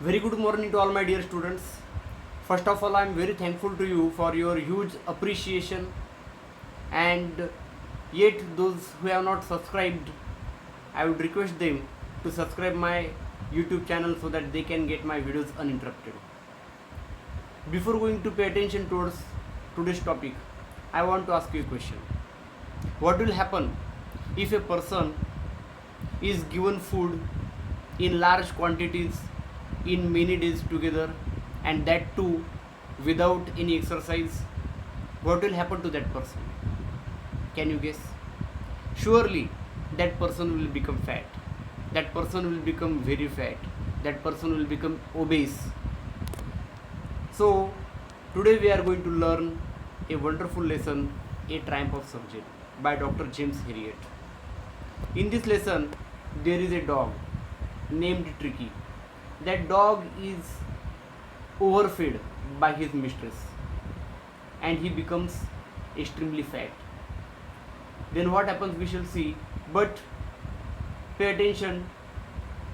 Very good morning to all my dear students. First of all, I am very thankful to you for your huge appreciation, and yet those who have not subscribed, I would request them to subscribe my YouTube channel so that they can get my videos uninterrupted. Before going to pay attention towards today's topic, I want to ask you a question. What will happen if a person is given food in large quantities in many days together, and that too without any exercise? What will happen to that person? Can you guess? Surely that person will become fat. That person will become very fat. That person will become obese. So today we are going to learn a wonderful lesson, A Triumph of Surgery by Dr. James Herriot. In this lesson, there is a dog named Tricky. That dog is overfed by his mistress and he becomes extremely fat. Then what happens we shall see, but pay attention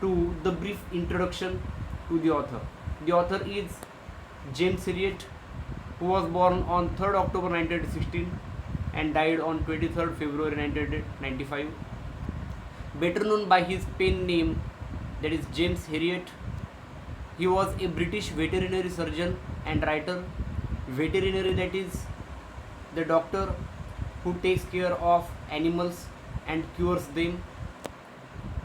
to the brief introduction to the author. The author is James Herriot, who was born on 3rd October 1916 and died on 23rd February 1995. Better known by his pen name, that is James Herriot. He was a British veterinary surgeon and writer. Veterinary, that is the doctor who takes care of animals and cures them.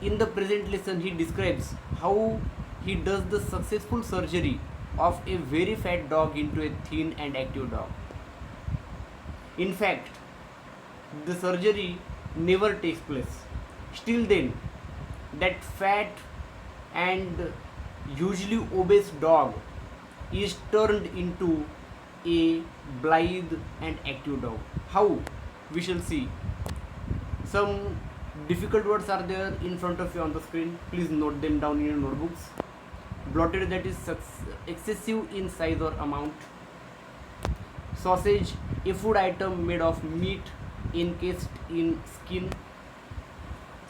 In the present lesson, he describes how he does the successful surgery of a very fat dog into a thin and active dog. In fact, the surgery never takes place. Still then, that fat and usually obese dog is turned into a blithe and active dog. How? We shall see. Some difficult words are there in front of you on the screen. Please note them down in your notebooks. Bloated, that is excessive in size or amount. Sausage, a food item made of meat encased in skin.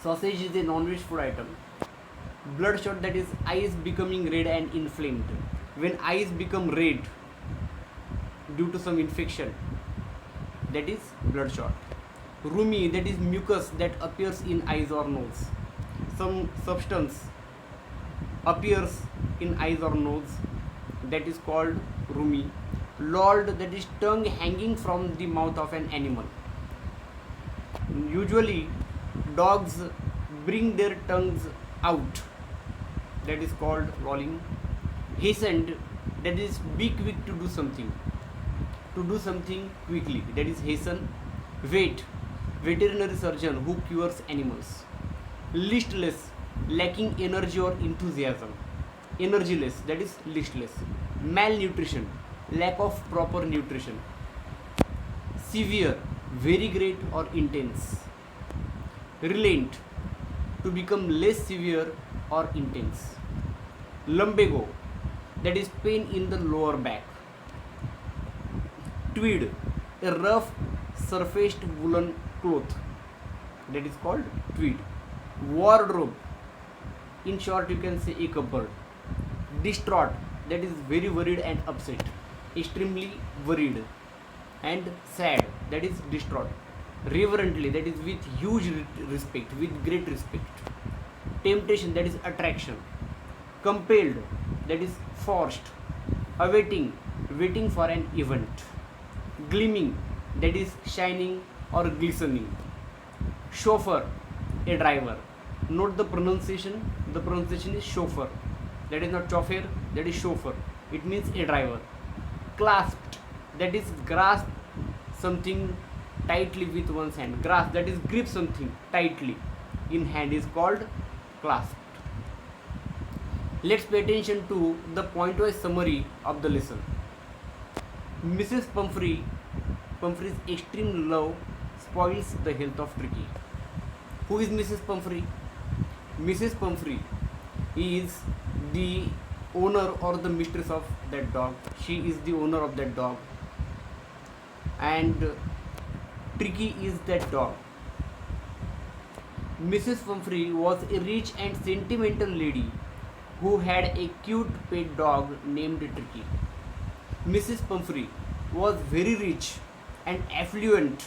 Sausage is a non-veg food item. Bloodshot, that is eyes becoming red and inflamed. When eyes become red due to some infection, that is bloodshot. Rumi, that is mucus that appears in eyes or nose. Some substance appears in eyes or nose, that is called rumi. Lolled, that is tongue hanging from the mouth of an animal. Usually dogs bring their tongues out, that is called lolling. Hastened, that is be quick to do something quickly, that is hasten. Vet, veterinary surgeon who cures animals. Listless, lacking energy or enthusiasm. Energyless, that is listless. Malnutrition, lack of proper nutrition. Severe, very great or intense. Relent, to become less severe or intense. Lumbago, that is pain in the lower back. Tweed, a rough surfaced woolen cloth, that is called tweed. Wardrobe, in short you can say a cupboard. Distraught, that is very worried and upset, extremely worried. And sad, that is distraught. Reverently, that is with huge respect, with great respect. Temptation, that is attraction. Compelled, that is forced. Awaiting, waiting for an event. Gleaming, that is shining or glistening. Chauffeur, a driver. Note the pronunciation is chauffeur, that is not chauffeur, that is chauffeur. It means a driver. Clasped, that is grasp something tightly with one's hand. Grasp, that is grip something tightly in hand, is called clasped. Let's pay attention to the point-wise summary of the lesson. Mrs. Pumphrey's extreme love spoils the health of Tricky. Who is Mrs. Pumphrey? Mrs. Pumphrey is the owner or the mistress of that dog. She is the owner of that dog, and Tricky is that dog. Mrs. Pumphrey was a rich and sentimental lady who had a cute pet dog named Tricky. Mrs. Pumphrey was very rich and affluent.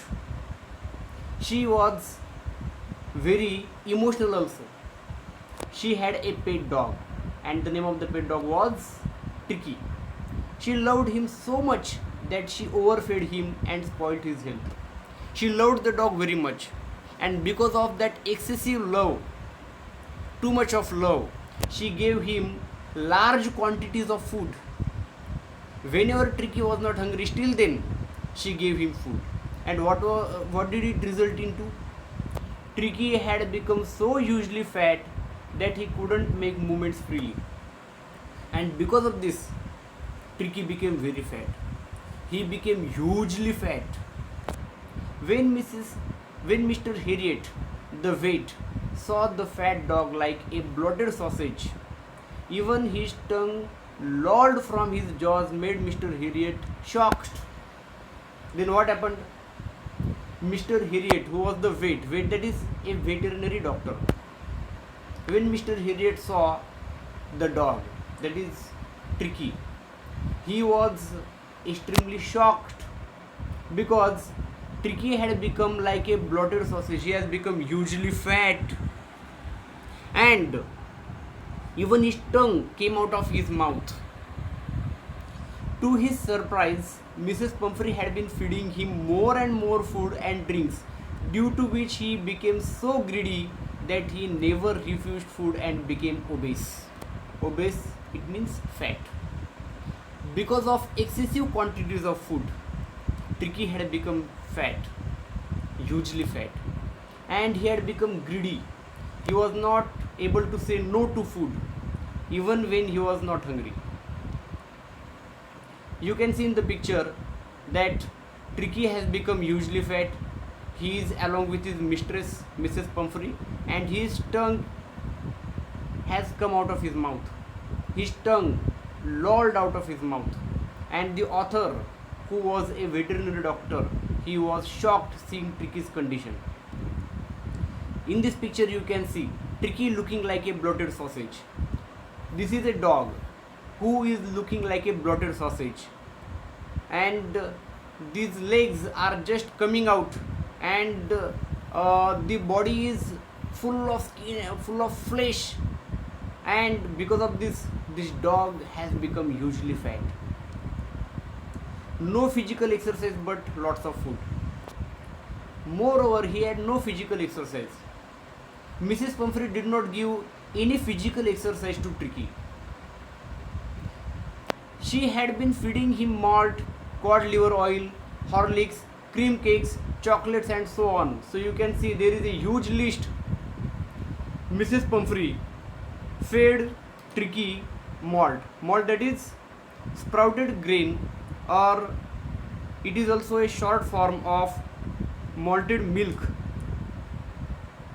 She was very emotional also. She had a pet dog, and the name of the pet dog was Tricky. She loved him so much that she overfed him and spoiled his health. She loved the dog very much, and because of that excessive love, too much of love, she gave him large quantities of food. Whenever Tricky was not hungry, still then she gave him food. And what did it result into? Tricky had become so hugely fat that he couldn't make movements freely. And because of this, Tricky became very fat. He became hugely fat. When Mr. Harriet, the vet, saw the fat dog like a bloated sausage, even his tongue lolled from his jaws made Mr. Harriet shocked. Then what happened? Mr. Harriet, who was the vet that is a veterinary doctor, when Mr. Harriet saw the dog, that is Tricky, he was extremely shocked because Tricky had become like a bloated sausage. He has become hugely fat, and even his tongue came out of his mouth. To his surprise, Mrs. Pumphrey had been feeding him more and more food and drinks, due to which he became so greedy that he never refused food and became obese. Obese, it means fat. Because of excessive quantities of food, Tricky had become fat, hugely fat, and he had become greedy. He was not able to say no to food, even when he was not hungry. You can see in the picture that Tricky has become hugely fat. He is along with his mistress, Mrs. Pumphrey, and his tongue has come out of his mouth. His tongue lolled out of his mouth. And the author, who was a veterinary doctor, he was shocked seeing Tricky's condition. In this picture you can see Tricky looking like a bloated sausage. This is a dog who is looking like a bloated sausage, and these legs are just coming out, and the body is full of skin, full of flesh, and because of this dog has become hugely fat. No physical exercise but lots of food. Moreover, he had no physical exercise. Mrs. Pumphrey did not give any physical exercise to Tricky. She had been feeding him malt, cod liver oil, Horlicks, cream cakes, chocolates, and so on. So you can see there is a huge list. Mrs. Pumphrey fed Tricky malt. Malt, that is sprouted grain, or it is also a short form of malted milk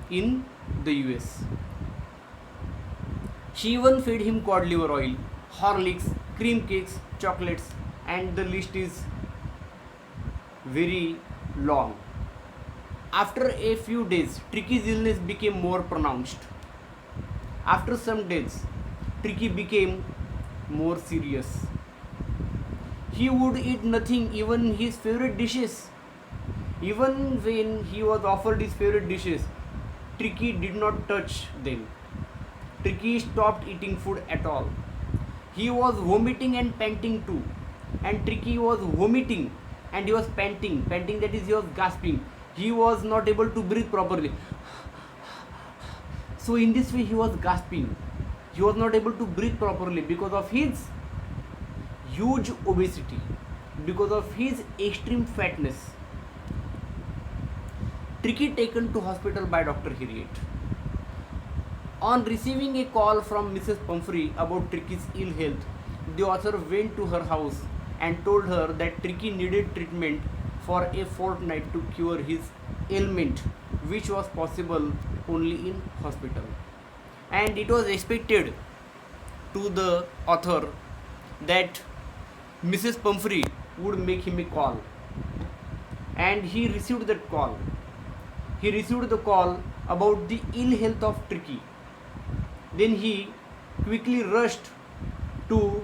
in the US. She even fed him cod liver oil, Horlicks, cream cakes, chocolates, and the list is very long. After a few days, Tricky's illness became more pronounced. After some days, Tricky became more serious. He would eat nothing, even his favorite dishes. Even when he was offered his favorite dishes, Tricky did not touch them. Tricky stopped eating food at all. He was vomiting and panting too. And Tricky was vomiting and he was panting. Panting, that is, he was gasping. He was not able to breathe properly. So in this way he was gasping. He was not able to breathe properly because of his huge obesity, because of his extreme fatness. Tricky taken to hospital by Dr. Harriet. On receiving a call from Mrs. Pumphrey about Tricky's ill health, the author went to her house and told her that Tricky needed treatment for a fortnight to cure his ailment, which was possible only in hospital. And it was expected to the author that Mrs. Pumphrey would make him a call, and he received that call. He received the call about the ill health of Tricky. Then he quickly rushed to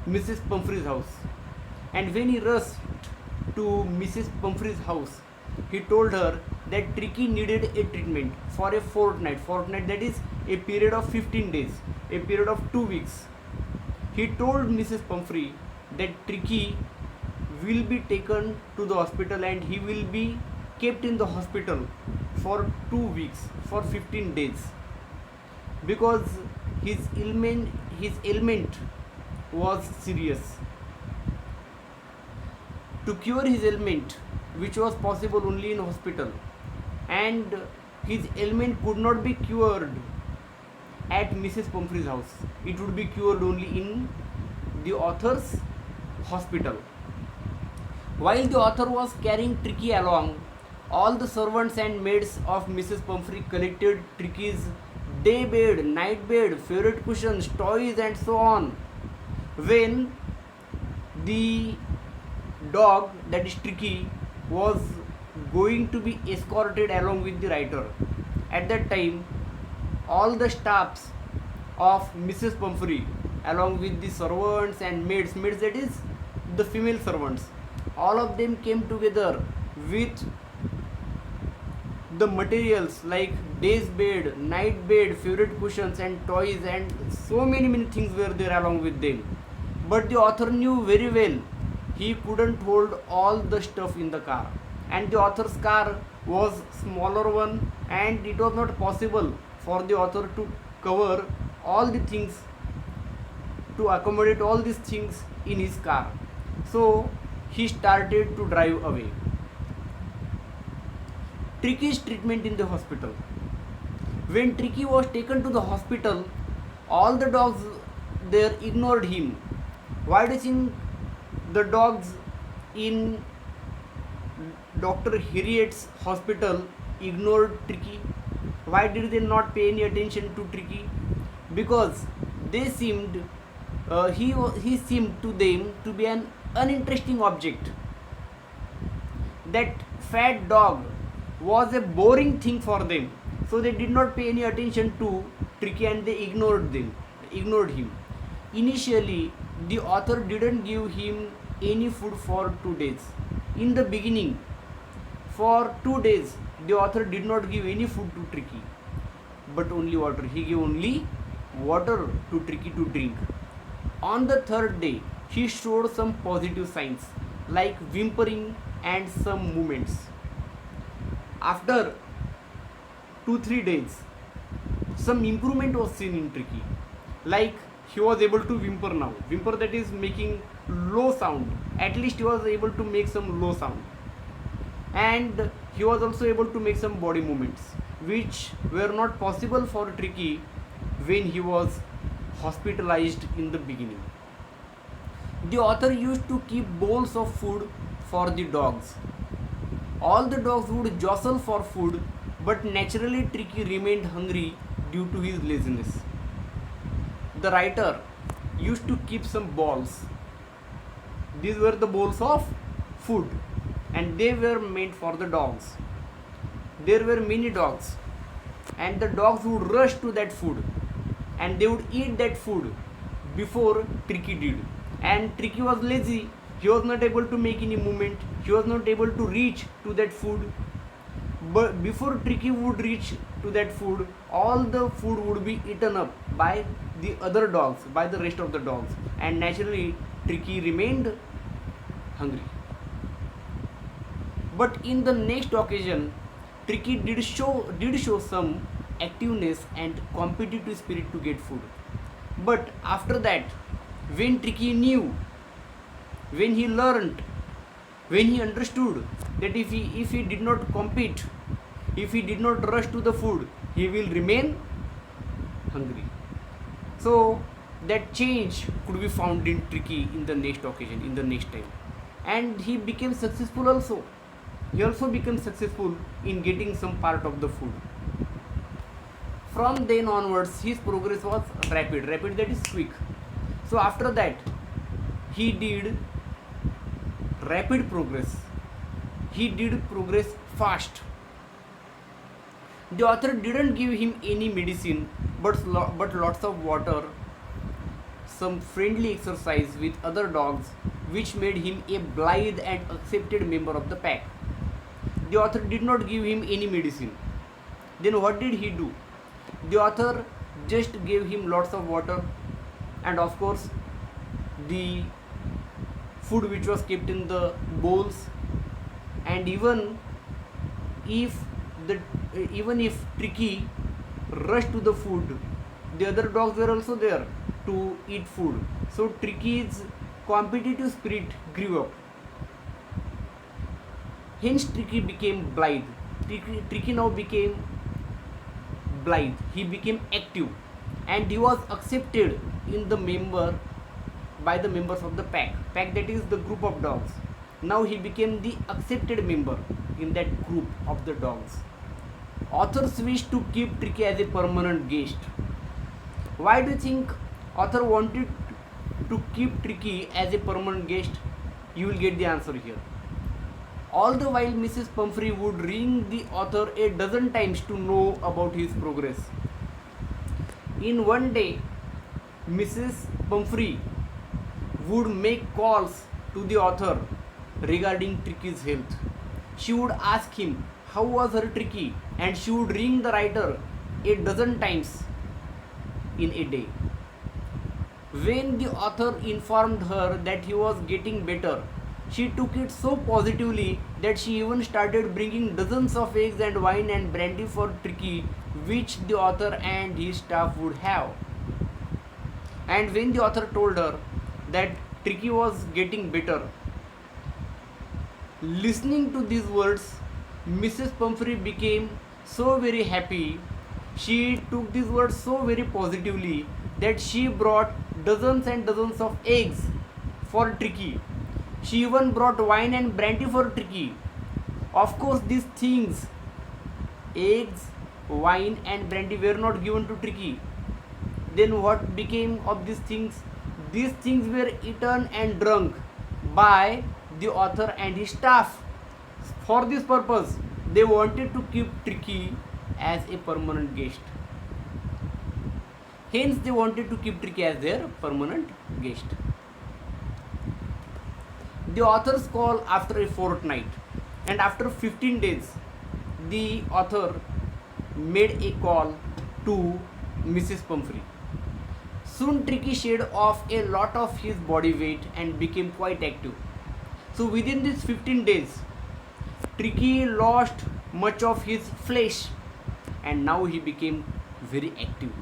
Mrs. Pumphrey's house. And when he rushed to Mrs. Pumphrey's house, he told her that Tricky needed a treatment for a fortnight. Fortnight, that is a period of 15 days, a period of 2 weeks. He told Mrs. Pumphrey that Tricky will be taken to the hospital and he will be kept in the hospital for 2 weeks, for 15 days, because his ailment was serious. To cure his ailment, which was possible only in hospital, and his ailment could not be cured at Mrs. Pumphrey's house. It would be cured only in the author's hospital. While the author was carrying Tricky along, all the servants and maids of Mrs. Pumphrey collected Tricky's day bed, night bed, favorite cushions, toys, and so on. When the dog, that is Tricky, was going to be escorted along with the writer, at that time all the staffs of Mrs. Pumphrey, along with the servants and maids, that is the female servants, all of them came together with the materials like day's bed, night bed, favorite cushions, and toys, and so many things were there along with them. But the author knew very well he couldn't hold all the stuff in the car, and the author's car was smaller one, and it was not possible for the author to cover all the things, to accommodate all these things in his car. So he started to drive away. Tricky's treatment in the hospital. When Tricky was taken to the hospital, all the dogs there ignored him. Why do you think the dogs in Dr. Harriet's hospital ignored Tricky? Why did they not pay any attention to Tricky? Because they seemed he seemed to them to be an uninteresting object. That fat dog was a boring thing for them, so they did not pay any attention to Tricky and they ignored him. Initially, the author didn't give him any food for 2 days. In the beginning, for 2 days, the author did not give any food to Tricky, but only water. He gave only water to Tricky to drink. On the 3rd day, he showed some positive signs like whimpering and some movements. After 2-3 days, some improvement was seen in Tricky, like he was able to whimper now. Whimper, that is making low sound. At least he was able to make some low sound. And he was also able to make some body movements, which were not possible for Tricky when he was hospitalized in the beginning. The author used to keep bowls of food for the dogs. All the dogs would jostle for food, but naturally Tricky remained hungry due to his laziness. The writer used to keep some balls. These were the bowls of food, and they were made for the dogs. There were many dogs, and the dogs would rush to that food and they would eat that food before Tricky did. And Tricky was lazy, he was not able to make any movement, he was not able to reach to that food. But before Tricky would reach to that food, all the food would be eaten up by the other dogs, by the rest of the dogs, and naturally Tricky remained hungry. But in the next occasion, Tricky did show some activeness and competitive spirit to get food. But after that, when Tricky knew, when he learned, when he understood that if he did not compete, if he did not rush to the food, he will remain hungry. So that change could be found in Tricky in the next occasion, in the next time, and he became successful also. He also became successful in getting some part of the food. From then onwards, his progress was rapid, that is quick. So after that, he did rapid progress. He did progress fast. The author didn't give him any medicine, but lots of water, some friendly exercise with other dogs, which made him a blithe and accepted member of the pack. The author did not give him any medicine. Then what did he do? The author just gave him lots of water and of course the food which was kept in the bowls, and if the even if Tricky rushed to the food, the other dogs were also there to eat food. So Tricky's competitive spirit grew up. Hence Tricky became blithe. Tricky now became blithe. He became active, and he was accepted in the member by the members of the pack. Pack, that is the group of dogs. Now he became the accepted member in that group of the dogs. Authors wish to keep Tricky as a permanent guest. Why do you think author wanted to keep Tricky as a permanent guest? You will get the answer here. All the while Mrs. Pumphrey would ring the author a dozen times to know about his progress. In one day, Mrs. Pumphrey would make calls to the author regarding Tricky's health. She would ask him how was her Tricky, and she would ring the writer a dozen times in a day. When the author informed her that he was getting better, she took it so positively that she even started bringing dozens of eggs and wine and brandy for Tricky, which the author and his staff would have. And when the author told her that Tricky was getting better, listening to these words, Mrs. Pumphrey became so very happy. She took these words so very positively that she brought dozens and dozens of eggs for Tricky. She even brought wine and brandy for Tricky. Of course, these things, eggs, wine and brandy, were not given to Tricky. Then what became of these things? These things were eaten and drunk by the author and his staff. For this purpose, they wanted to keep Tricky as a permanent guest. Hence, they wanted to keep Tricky as their permanent guest. The authors call after a fortnight, and after 15 days, the author made a call to Mrs. Pumphrey. Soon Tricky shed off a lot of his body weight and became quite active. So within these 15 days, Tricky lost much of his flesh and now he became very active.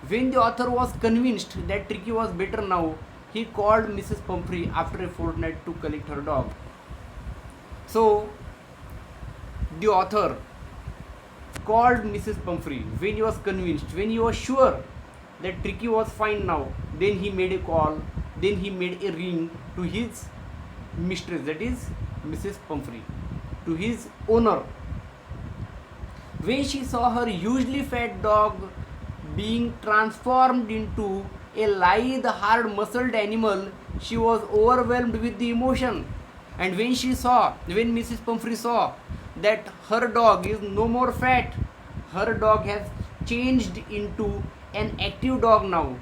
When the author was convinced that Tricky was better now, he called Mrs. Pumphrey after a fortnight to collect her dog. So the author called Mrs. Pumphrey when he was convinced, when he was sure that Tricky was fine now. Then he made a call, then he made a ring to his mistress, that is Mrs. Pumphrey, to his owner. When she saw her hugely fat dog being transformed into a lithe, hard muscled animal, she was overwhelmed with the emotion. And when Mrs. Pumphrey saw that her dog is no more fat, her dog has changed into an active dog now,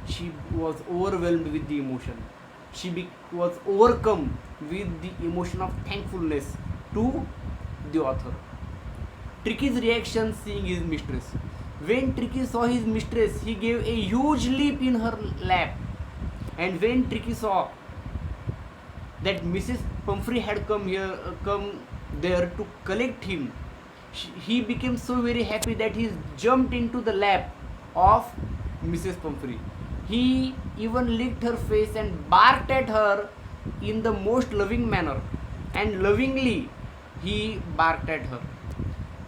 she was overwhelmed with the emotion. She was overcome with the emotion of thankfulness to the author. Tricky's reaction seeing his mistress. When Tricky saw his mistress, he gave a huge leap in her lap. And when Tricky saw that Mrs. Pumphrey had come there to collect him, he became so very happy that he jumped into the lap of Mrs. Pumphrey. He even licked her face and barked at her in the most loving manner, and lovingly he barked at her.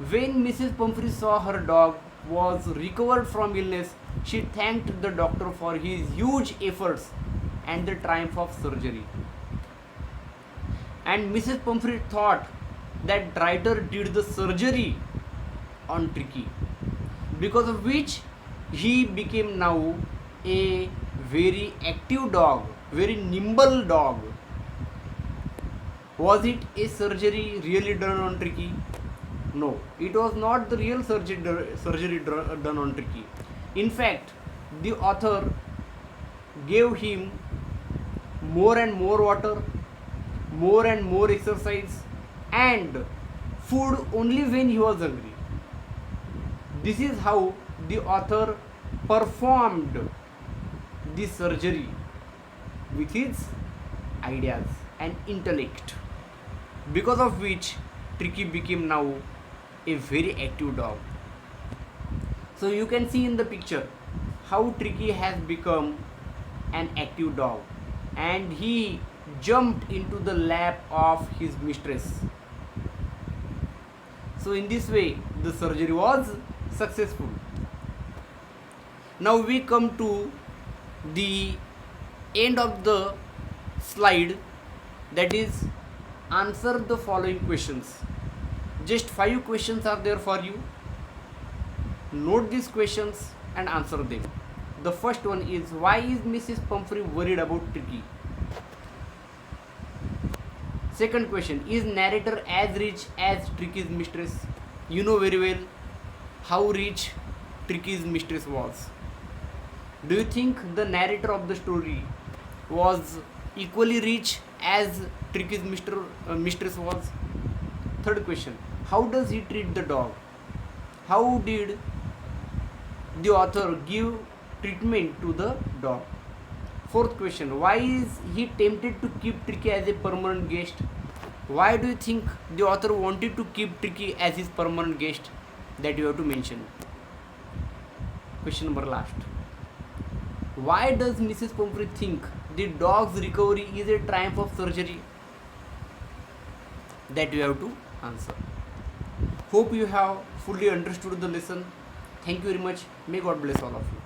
When Mrs. Pumphrey saw her dog was recovered from illness, she thanked the doctor for his huge efforts and the triumph of surgery. And Mrs. Pumphrey thought that writer did the surgery on Tricky, because of which he became now a very active dog, very nimble dog. Was it a surgery really done on Tricky? No, it was not the real surgery done on Tricky. In fact, the author gave him more and more water, more and more exercise, and food only when he was hungry. This is how the author performed the surgery with his ideas and intellect, because of which Tricky became now a very active dog. So you can see in the picture how Tricky has become an active dog, and he jumped into the lap of his mistress. So in this way the surgery was successful. Now we come to the end of the slide, that is, answer the following questions. Just 5 questions are there for you. Note these questions and answer them. The first one is, why is Mrs. Pumphrey worried about Tricky? Second question, is narrator as rich as Tricky's mistress? You know very well how rich Tricky's mistress was. Do you think the narrator of the story was equally rich as Tricky's mistress was? Third question, how does he treat the dog? How did the author give treatment to the dog? Fourth question, why is he tempted to keep Tricky as a permanent guest? Why do you think the author wanted to keep Tricky as his permanent guest? That you have to mention. Question number last, why does Mrs. Pumphrey think the dog's recovery is a triumph of surgery? That you have to answer. Hope you have fully understood the lesson. Thank you very much. May God bless all of you.